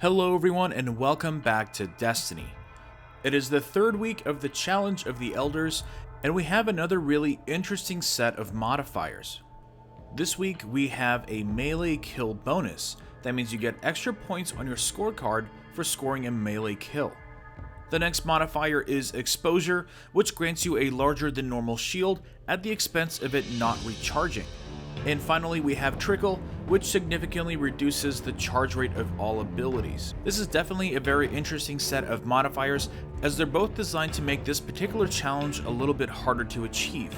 Hello everyone and welcome back to Destiny. It is the third week of the Challenge of the Elders, and we have another really interesting set of modifiers. This week we have a melee kill bonus. That means you get extra points on your scorecard for scoring a melee kill. The next modifier is Exposure, which grants you a larger than normal shield at the expense of it not recharging. And finally we have Trickle, which significantly reduces the charge rate of all abilities. This is definitely a very interesting set of modifiers, as they're both designed to make this particular challenge a little bit harder to achieve,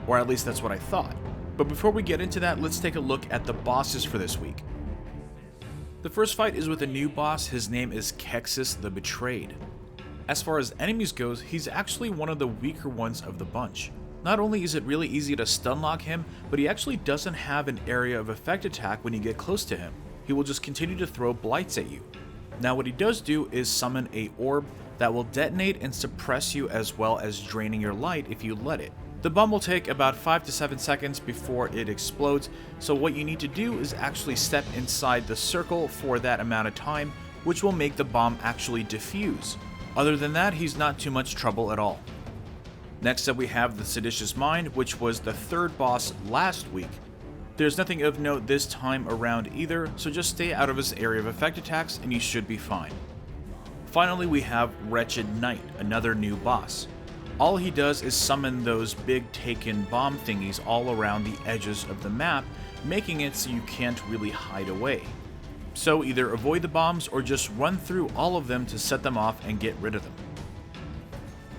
or at least that's what I thought. But before we get into that, let's take a look at the bosses for this week. The first fight is with a new boss. His name is Kexus the Betrayed. As far as enemies goes, he's actually one of the weaker ones of the bunch. Not only is it really easy to stun lock him, but he actually doesn't have an area of effect attack when you get close to him. He will just continue to throw blights at you. Now what he does do is summon a orb that will detonate and suppress you, as well as draining your light if you let it. The bomb will take about 5 to 7 seconds before it explodes, so what you need to do is actually step inside the circle for that amount of time, which will make the bomb actually defuse. Other than that, he's not too much trouble at all. Next up we have the Seditious Mind, which was the third boss last week. There's nothing of note this time around either, so just stay out of his area of effect attacks and you should be fine. Finally we have Wretched Knight, another new boss. All he does is summon those big taken bomb thingies all around the edges of the map, making it so you can't really hide away. So either avoid the bombs or just run through all of them to set them off and get rid of them.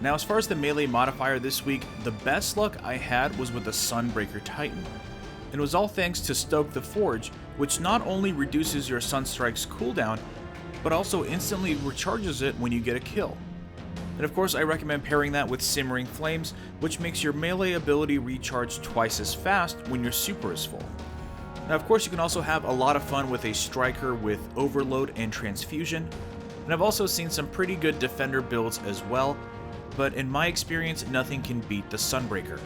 Now as far as the melee modifier this week, the best luck I had was with the Sunbreaker Titan. It was all thanks to Stoke the Forge, which not only reduces your Sunstrike's cooldown, but also instantly recharges it when you get a kill. And of course I recommend pairing that with Simmering Flames, which makes your melee ability recharge twice as fast when your super is full. Now of course you can also have a lot of fun with a Striker with Overload and Transfusion, and I've also seen some pretty good Defender builds as well, but in my experience, nothing can beat the Sunbreaker.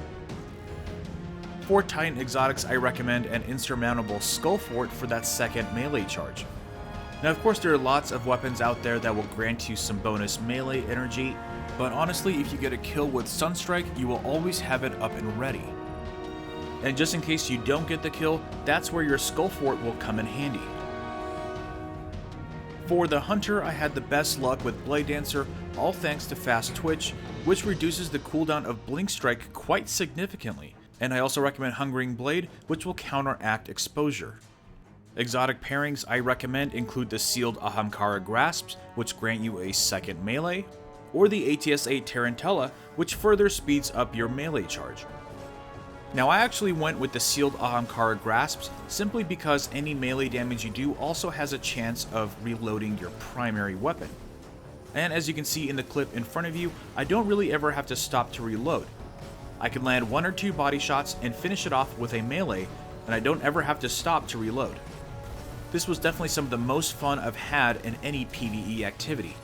For Titan exotics, I recommend an insurmountable Skull Fort for that second melee charge. Now of course there are lots of weapons out there that will grant you some bonus melee energy, but honestly if you get a kill with Sunstrike, you will always have it up and ready. And just in case you don't get the kill, that's where your Skull Fort will come in handy. For the Hunter, I had the best luck with Blade Dancer, all thanks to Fast Twitch, which reduces the cooldown of Blink Strike quite significantly, and I also recommend Hungering Blade, which will counteract Exposure. Exotic pairings I recommend include the Sealed Ahamkara Grasps, which grant you a second melee, or the ATS-8 Tarantella, which further speeds up your melee charge. Now I actually went with the Sealed Ahamkara Grasps simply because any melee damage you do also has a chance of reloading your primary weapon. And as you can see in the clip in front of you, I don't really ever have to stop to reload. I can land 1 or 2 body shots and finish it off with a melee, and I don't ever have to stop to reload. This was definitely some of the most fun I've had in any PvE activity.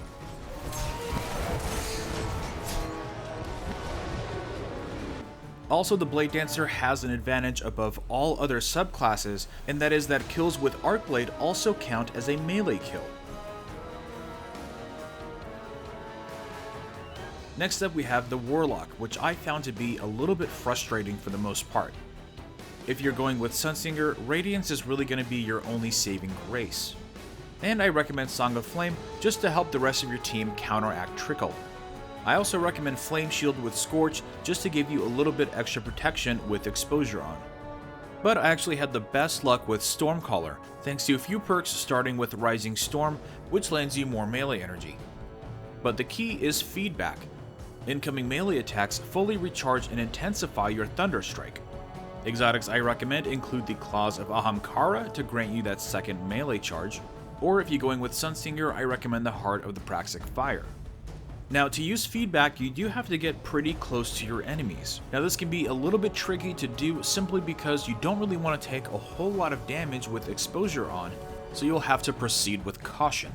Also, the Blade Dancer has an advantage above all other subclasses, and that is that kills with Arc Blade also count as a melee kill. Next up we have the Warlock, which I found to be a little bit frustrating for the most part. If you're going with Sunsinger, Radiance is really going to be your only saving grace. And I recommend Song of Flame just to help the rest of your team counteract Trickle. I also recommend Flame Shield with Scorch just to give you a little bit extra protection with Exposure on. But I actually had the best luck with Stormcaller, thanks to a few perks starting with Rising Storm, which lends you more melee energy. But the key is feedback. Incoming melee attacks fully recharge and intensify your Thunder Strike. Exotics I recommend include the Claws of Ahamkara to grant you that second melee charge, or if you're going with Sunsinger, I recommend the Heart of the Praxic Fire. Now to use feedback, you do have to get pretty close to your enemies. Now this can be a little bit tricky to do simply because you don't really want to take a whole lot of damage with Exposure on, so you'll have to proceed with caution.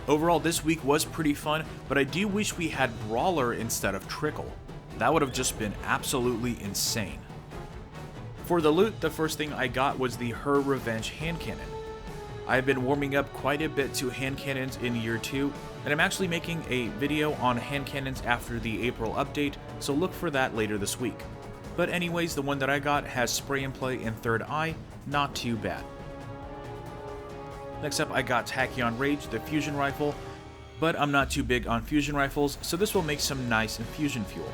Overall this week was pretty fun, but I do wish we had Brawler instead of Trickle. That would have just been absolutely insane. For the loot, the first thing I got was the Her Revenge hand cannon. I've been warming up quite a bit to hand cannons in year 2, and I'm actually making a video on hand cannons after the April update, so look for that later this week. But anyways, the one that I got has spray and play and third eye, not too bad. Next up I got Tachyon Rage, the fusion rifle, but I'm not too big on fusion rifles, so this will make some nice infusion fuel.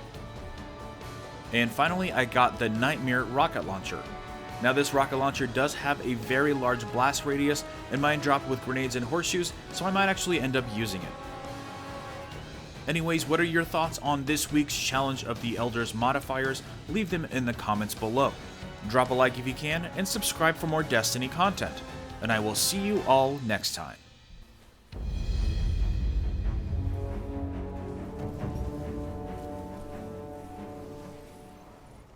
And finally I got the Nightmare rocket launcher. Now this rocket launcher does have a very large blast radius and mine drop with grenades and horseshoes, so I might actually end up using it. Anyways, what are your thoughts on this week's Challenge of the Elders modifiers? Leave them in the comments below. Drop a like if you can, and subscribe for more Destiny content. And I will see you all next time.